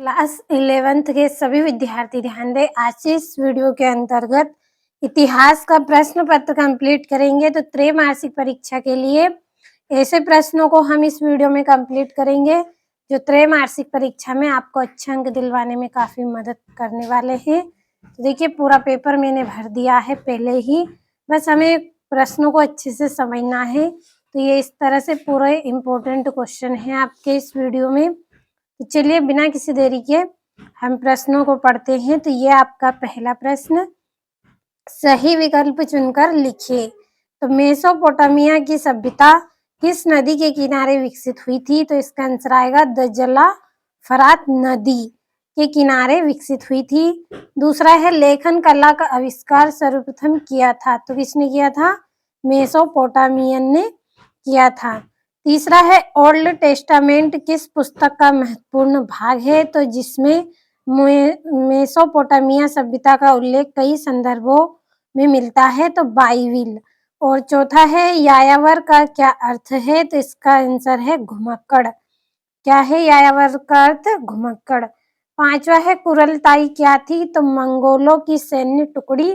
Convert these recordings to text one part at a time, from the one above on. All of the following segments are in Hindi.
क्लास 11th के सभी विद्यार्थी ध्यान दें। आज से इस वीडियो के अंतर्गत इतिहास का प्रश्न पत्र कंप्लीट करेंगे। तो त्रैमासिक परीक्षा के लिए ऐसे प्रश्नों को हम इस वीडियो में कंप्लीट करेंगे जो त्रैमासिक परीक्षा में आपको अच्छे अंक दिलवाने में काफ़ी मदद करने वाले हैं। तो देखिए, पूरा पेपर मैंने भर दिया है पहले ही, बस हमें प्रश्नों को अच्छे से समझना है। तो ये इस तरह से पूरे इम्पोर्टेंट क्वेश्चन हैं आपके इस वीडियो में। तो चलिए बिना किसी देरी के हम प्रश्नों को पढ़ते हैं। तो ये आपका पहला प्रश्न, सही विकल्प चुनकर लिखिए। तो मेसोपोटामिया की सभ्यता किस नदी के किनारे विकसित हुई थी? तो इसका आंसर आएगा दजला फरात नदी के किनारे विकसित हुई थी। दूसरा है, लेखन कला का आविष्कार सर्वप्रथम किया था? तो किसने किया था? मेसोपोटामियन ने किया था। तीसरा है, ओल्ड टेस्टामेंट किस पुस्तक का महत्वपूर्ण भाग है? तो जिसमें मेसोपोटामिया सभ्यता का उल्लेख कई संदर्भों में मिलता है? तो बाइबिल। और चौथा है, यायावर का क्या अर्थ है? तो इसका आंसर है घुमक्कड़। क्या है यायावर का अर्थ? घुमक्कड़। पांचवा है, कुरलताई क्या थी? तो मंगोलों की सैन्य टुकड़ी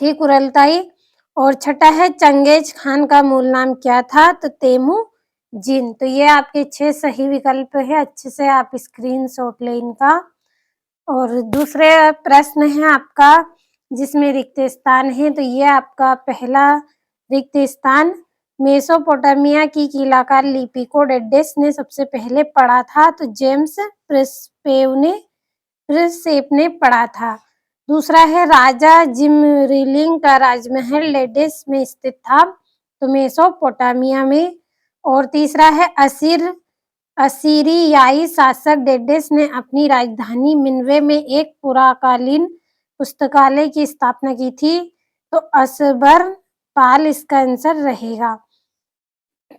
थी कुरलताई। और छठा है, चंगेज खान का मूल नाम क्या था? तो तेमुजिन। तो ये आपके 6 सही विकल्प है। अच्छे से आप स्क्रीनशॉट लें इनका। और दूसरे प्रश्न है आपका जिसमें रिक्त स्थान है। तो ये आपका पहला रिक्त स्थान, मेसोपोटामिया की कीलाकार लिपि को डेडेस ने सबसे पहले पढ़ा था? तो जेम्स प्रिंसेप ने पढ़ा था। दूसरा है, राजा जिमरिलिंग का राजमहल लेडेस में स्थित था? तो मेसोपोटामिया में। और तीसरा है, असीरियाई शासक डेडेस ने अपनी राजधानी निनवे में एक पुराकालीन पुस्तकालय की स्थापना की थी? तो अशुरपाल इसका आंसर रहेगा।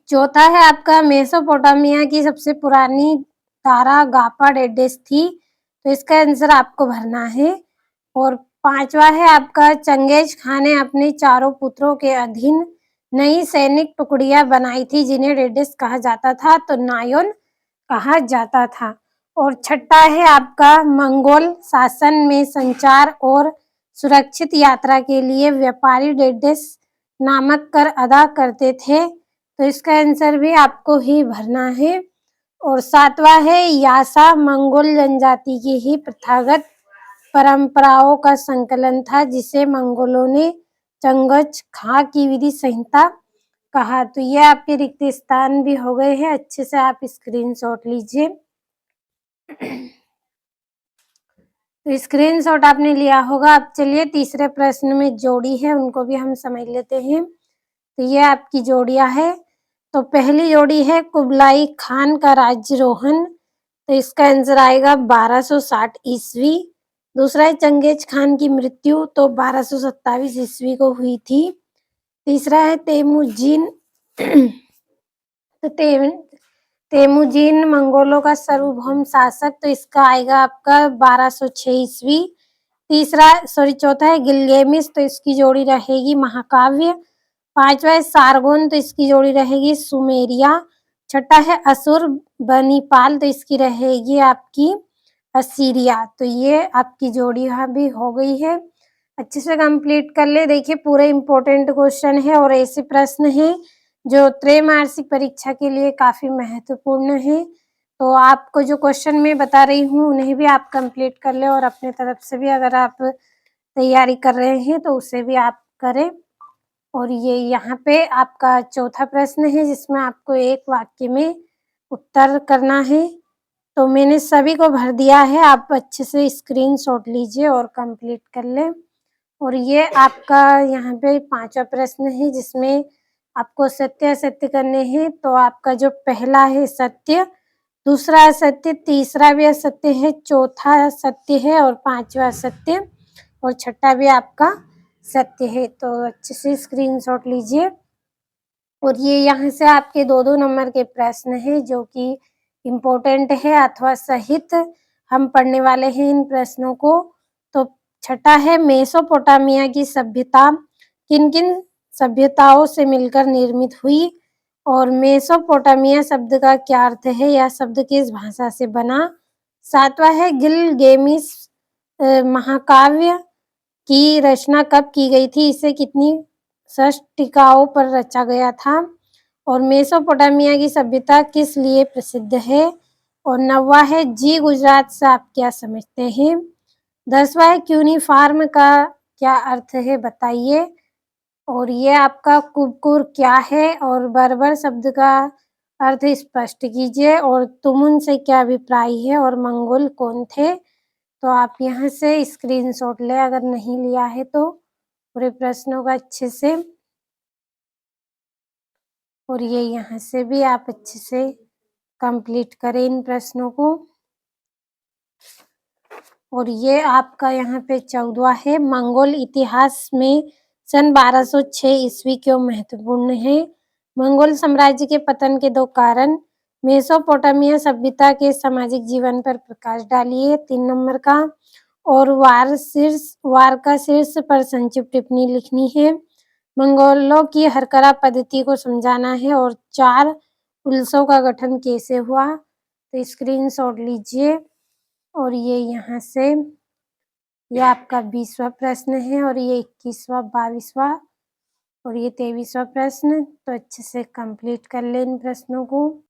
चौथा है आपका, मेसोपोटामिया की सबसे पुरानी तारा गापा डेडेस थी? तो इसका आंसर आपको भरना है। और पांचवा है आपका, चंगेज खान ने अपने चारों पुत्रों के अधीन नई सैनिक टुकड़ियां बनाई थी जिन्हें डेडेस कहा जाता था? तो नायोन कहा जाता था। और छठा है आपका, मंगोल शासन में संचार और सुरक्षित यात्रा के लिए व्यापारी डेडेस नामक कर अदा करते थे? तो इसका आंसर भी आपको ही भरना है। और सातवां है, यासा मंगोल जनजाति की ही प्रथागत परंपराओं का संकलन था जिसे मंगोलों ने चंगेज खां की विधि संहिता कहा? तो ये आपके रिक्त स्थान भी हो गए हैं। अच्छे से आप स्क्रीनशॉट लीजिए। तो स्क्रीनशॉट आपने लिया होगा। अब चलिए तीसरे प्रश्न में जोड़ी है उनको भी हम समझ लेते हैं। तो ये आपकी जोड़ियां है। तो पहली जोड़ी है, कुबलाई खान का राज्यारोहण? तो इसका आंसर आएगा 1260 ईस्वी। दूसरा है, चंगेज खान की मृत्यु? तो 1227 ईस्वी को हुई थी। तीसरा है, तेमुजिन तो तेमुजिन मंगोलों का सार्वभौम शासक? तो इसका आएगा आपका 1206 ईस्वी। चौथा है, गिलगेमिस? तो इसकी जोड़ी रहेगी महाकाव्य। पांचवा है, सारगोन? तो इसकी जोड़ी रहेगी सुमेरिया। छठा है, असुर बनीपाल? तो इसकी रहेगी आपकी असीरिया। तो ये आपकी जोड़ी भी हो गई है। अच्छे से कंप्लीट कर ले। देखिए, पूरे इम्पोर्टेंट क्वेश्चन है और ऐसे प्रश्न हैं जो त्रैमासिक परीक्षा के लिए काफी महत्वपूर्ण है। तो आपको जो क्वेश्चन मैं बता रही हूँ उन्हें भी आप कंप्लीट कर ले और अपने तरफ से भी अगर आप तैयारी कर रहे हैं तो उसे भी आप करें। और ये यहाँ पे आपका चौथा प्रश्न है जिसमें आपको एक वाक्य में उत्तर करना है। तो मैंने सभी को भर दिया है, आप अच्छे से स्क्रीनशॉट लीजिए और कंप्लीट कर लें। और ये आपका यहाँ पे पांचवा प्रश्न है जिसमें आपको सत्य असत्य करने हैं। तो आपका जो पहला है सत्य, दूसरा असत्य, तीसरा भी असत्य है, चौथा सत्य है और पांचवा सत्य और छठा भी आपका सत्य है। तो अच्छे से स्क्रीनशॉट लीजिए। और ये यहाँ से आपके 2-2 नंबर के प्रश्न हैं जो कि इम्पोर्टेंट है अथवा सहित हम पढ़ने वाले हैं इन प्रश्नों को। तो छठा है, मेसोपोटामिया की सभ्यता किन किन सभ्यताओं से मिलकर निर्मित हुई? और मेसोपोटामिया शब्द का क्या अर्थ है? यह शब्द किस भाषा से बना? 7वां है गिलगेमिस महाकाव्य की रचना कब की गई थी? इसे कितनी षष्टिकाओं पर रचा गया था? और मेसोपोटामिया की सभ्यता किस लिए प्रसिद्ध है? और 9वां है जी गुजरात से आप क्या समझते हैं? 10वां है क्यूनिफॉर्म का क्या अर्थ है बताइए? और ये आपका कुबकुर क्या है? और बर्बर शब्द का अर्थ स्पष्ट कीजिए। और तुमुन से क्या अभिप्राय है? और मंगोल कौन थे? तो आप यहाँ से स्क्रीनशॉट लें अगर नहीं लिया है तो पूरे प्रश्नों का अच्छे से। और ये यहाँ से भी आप अच्छे से कंप्लीट करें इन प्रश्नों को। और ये आपका यहाँ पे 14वां है मंगोल इतिहास में सन 1206 ईस्वी क्यों महत्वपूर्ण है? मंगोल साम्राज्य के पतन के 2 कारण। मेसोपोटामिया सभ्यता के सामाजिक जीवन पर प्रकाश डालिए 3 नंबर का। और वार का शीर्ष पर संक्षिप्त टिप्पणी लिखनी है। मंगोलों की हरकरा पद्धति को समझाना है। और 4 उल्सों का गठन कैसे हुआ? तो स्क्रीनशॉट लीजिए। और ये यहाँ से ये आपका 20वां प्रश्न है। और ये 21वां 22वां और ये 23वां प्रश्न। तो अच्छे से कंप्लीट कर लें इन प्रश्नों को।